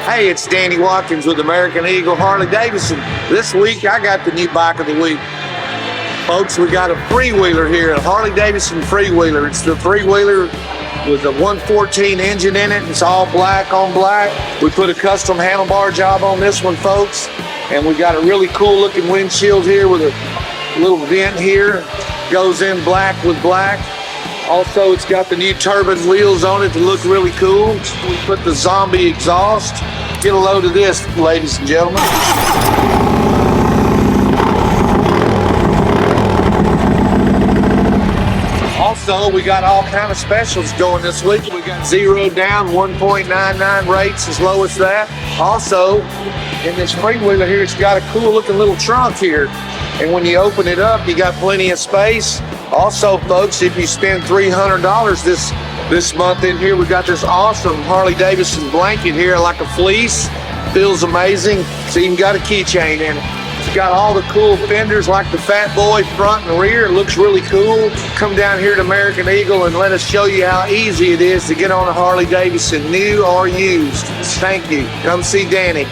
Hey, it's Danny Watkins with American Eagle Harley-Davidson. This week, I got the new bike of the week. Folks, we got a Freewheeler here, a Harley-Davidson Freewheeler. It's the Freewheeler with a 114 engine in it. It's all black on black. We put a custom handlebar job on this one, folks. And we got a really cool looking windshield here with a little vent here. Goes in black with black. Also, it's got the new turbine wheels on it to look really cool. We put the zombie exhaust. Get a load of this, ladies and gentlemen. Also, we got all kind of specials going this week. We got 0 down, 1.99 rates as low as that. Also, in this Freewheeler here, it's got a cool looking little trunk here. And when you open it up, you got plenty of space. Also, folks, if you spend $300 this month in here, we got this awesome Harley-Davidson blanket here, like a fleece. Feels amazing. It's even got a keychain in it. It's got all the cool fenders like the Fat Boy front and rear. It looks really cool. Come down here to American Eagle and let us show you how easy it is to get on a Harley-Davidson, new or used. Thank you. Come see Danny.